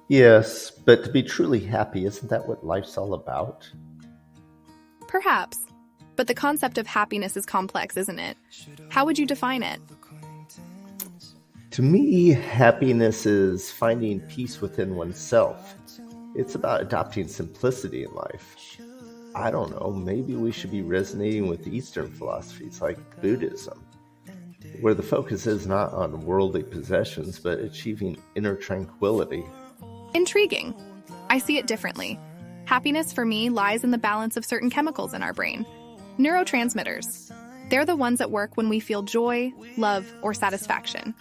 Yes, but to be truly happy, isn't that what life's all about? Perhaps. But the concept of happiness is complex, isn't it? How would you define it? To me, happiness is finding peace within oneself. It's about adopting simplicity in life. I don't know, maybe we should be resonating with Eastern philosophies like Buddhism, where the focus is not on worldly possessions, but achieving inner tranquility. Intriguing. I see it differently. Happiness for me lies in the balance of certain chemicals in our brain. Neurotransmitters. They're the ones at work when we feel joy, love, or satisfaction.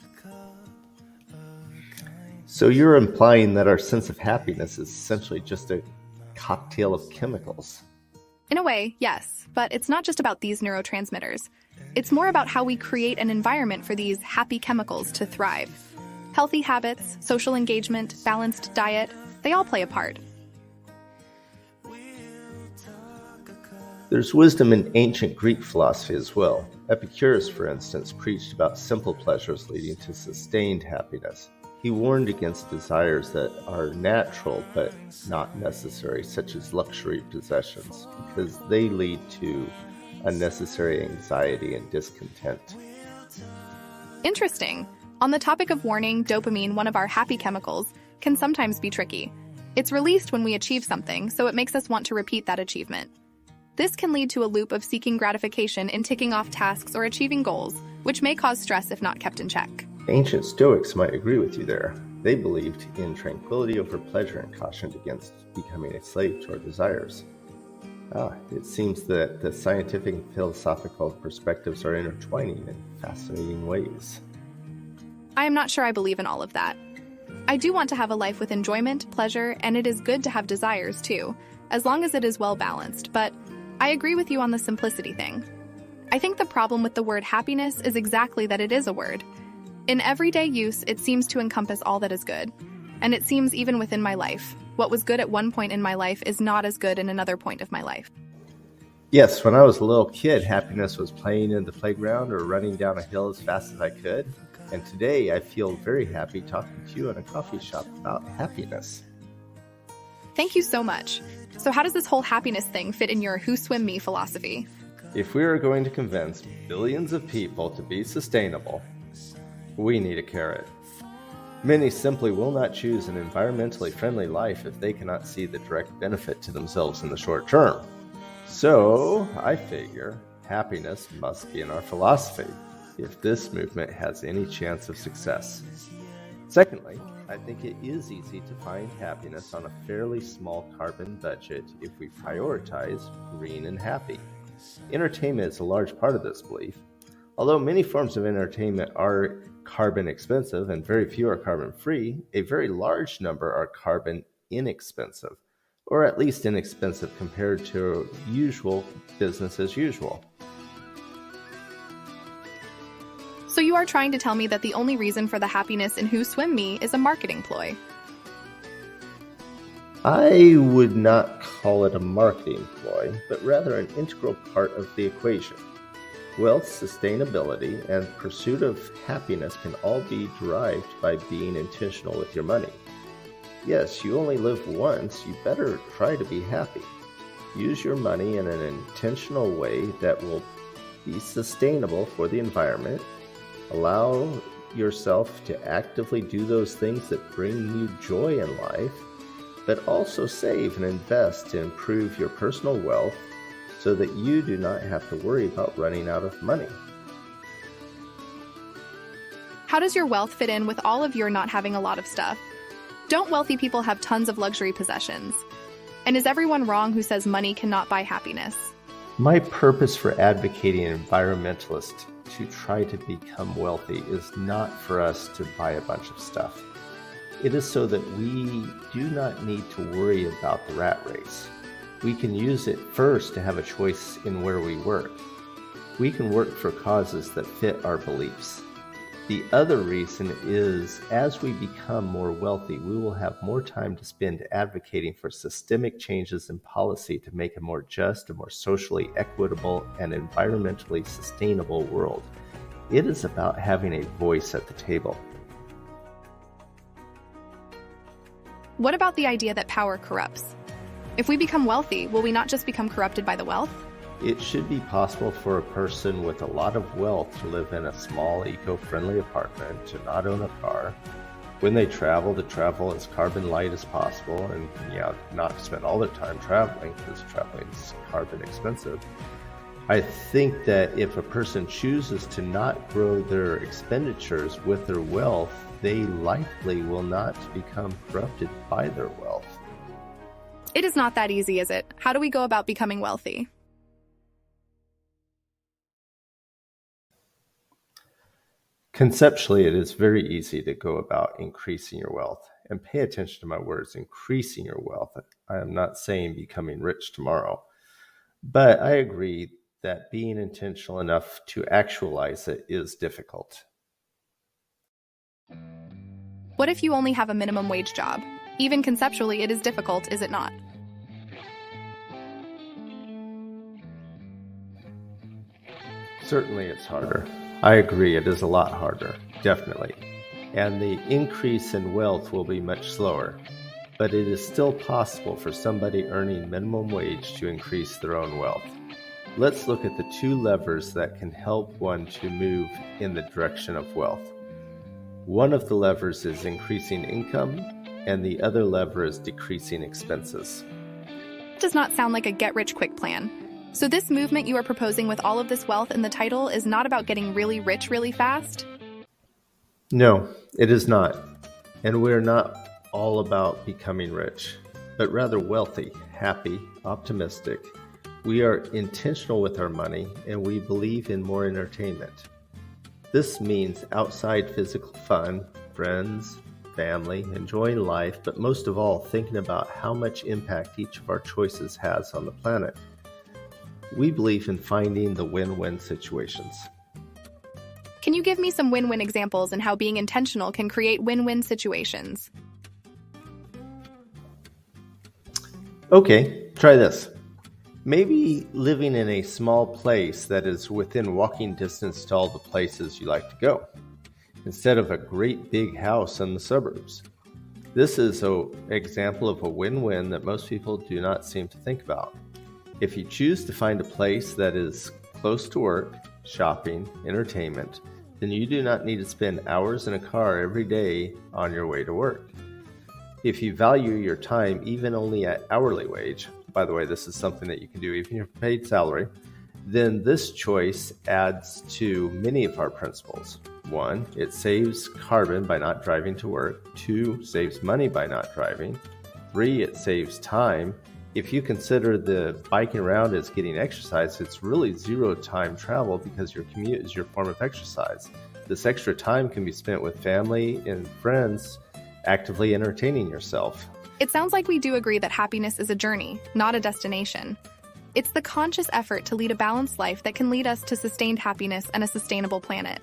So you're implying that our sense of happiness is essentially just a cocktail of chemicals. In a way, yes, but it's not just about these neurotransmitters. It's more about how we create an environment for these happy chemicals to thrive. Healthy habits, social engagement, balanced diet, they all play a part. There's wisdom in ancient Greek philosophy as well. Epicurus, for instance, preached about simple pleasures leading to sustained happiness. He warned against desires that are natural but not necessary, such as luxury possessions, because they lead to unnecessary anxiety and discontent. Interesting. On the topic of warning, dopamine, one of our happy chemicals, can sometimes be tricky. It's released when we achieve something, so it makes us want to repeat that achievement. This can lead to a loop of seeking gratification in ticking off tasks or achieving goals, which may cause stress if not kept in check. Ancient Stoics might agree with you there. They believed in tranquility over pleasure and cautioned against becoming a slave to our desires. It seems that the scientific and philosophical perspectives are intertwining in fascinating ways. I am not sure I believe in all of that. I do want to have a life with enjoyment, pleasure, and it is good to have desires too, as long as it is well balanced, but I agree with you on the simplicity thing. I think the problem with the word happiness is exactly that it is a word. In everyday use, it seems to encompass all that is good. And it seems even within my life. What was good at one point in my life is not as good in another point of my life. Yes, when I was a little kid, happiness was playing in the playground or running down a hill as fast as I could. And today, I feel very happy talking to you in a coffee shop about happiness. Thank you so much. So how does this whole happiness thing fit in your who swim me philosophy? If we are going to convince billions of people to be sustainable, we need a carrot. Many simply will not choose an environmentally friendly life if they cannot see the direct benefit to themselves in the short term. So, I figure happiness must be in our philosophy if this movement has any chance of success. Secondly, I think it is easy to find happiness on a fairly small carbon budget if we prioritize green and happy. Entertainment is a large part of this belief. Although many forms of entertainment are carbon expensive and very few are carbon free, a very large number are carbon inexpensive, or at least inexpensive compared to usual business as usual. So you are trying to tell me that the only reason for the happiness in who swim me is a marketing ploy. I would not call it a marketing ploy, but rather an integral part of the equation. Wealth, sustainability, and pursuit of happiness can all be derived by being intentional with your money. Yes, you only live once, you better try to be happy. Use your money in an intentional way that will be sustainable for the environment. Allow yourself to actively do those things that bring you joy in life, but also save and invest to improve your personal wealth so that you do not have to worry about running out of money. How does your wealth fit in with all of your not having a lot of stuff? Don't wealthy people have tons of luxury possessions? And is everyone wrong who says money cannot buy happiness? My purpose for advocating environmentalists to try to become wealthy is not for us to buy a bunch of stuff. It is so that we do not need to worry about the rat race. We can use it first to have a choice in where we work. We can work for causes that fit our beliefs. The other reason is, as we become more wealthy, we will have more time to spend advocating for systemic changes in policy to make a more just, a more socially equitable, and environmentally sustainable world. It is about having a voice at the table. What about the idea that power corrupts? If we become wealthy, will we not just become corrupted by the wealth? It should be possible for a person with a lot of wealth to live in a small, eco-friendly apartment, to not own a car. When they travel, to travel as carbon light as possible, and not spend all their time traveling, because traveling is carbon expensive. I think that if a person chooses to not grow their expenditures with their wealth, they likely will not become corrupted by their wealth. It is not that easy, is it? How do we go about becoming wealthy? Conceptually, it is very easy to go about increasing your wealth. And pay attention to my words, increasing your wealth. I am not saying becoming rich tomorrow. But I agree that being intentional enough to actualize it is difficult. What if you only have a minimum wage job? Even conceptually, it is difficult, is it not? Certainly it's harder. I agree, it is a lot harder, definitely. And the increase in wealth will be much slower. But it is still possible for somebody earning minimum wage to increase their own wealth. Let's look at the two levers that can help one to move in the direction of wealth. One of the levers is increasing income, and the other lever is decreasing expenses. It does not sound like a get-rich-quick plan. So this movement you are proposing with all of this wealth in the title is not about getting really rich really fast? No, it is not. And we're not all about becoming rich, but rather wealthy, happy, optimistic. We are intentional with our money, and we believe in more entertainment. This means outside physical fun, friends, family, enjoying life, but most of all, thinking about how much impact each of our choices has on the planet. We believe in finding the win-win situations. Can you give me some win-win examples and how being intentional can create win-win situations? Okay, try this. Maybe living in a small place that is within walking distance to all the places you like to go, instead of a great big house in the suburbs. This is an example of a win-win that most people do not seem to think about. If you choose to find a place that is close to work, shopping, entertainment, then you do not need to spend hours in a car every day on your way to work. If you value your time even only at hourly wage, by the way, this is something that you can do even if you're paid salary, then this choice adds to many of our principles. 1, it saves carbon by not driving to work. 2, saves money by not driving. 3, it saves time. If you consider the biking around as getting exercise, it's really zero time travel because your commute is your form of exercise. This extra time can be spent with family and friends, actively entertaining yourself. It sounds like we do agree that happiness is a journey, not a destination. It's the conscious effort to lead a balanced life that can lead us to sustained happiness and a sustainable planet.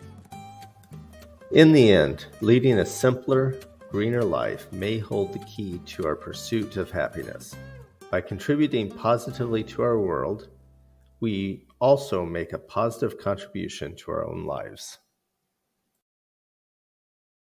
In the end, leading a simpler, greener life may hold the key to our pursuit of happiness. By contributing positively to our world, we also make a positive contribution to our own lives.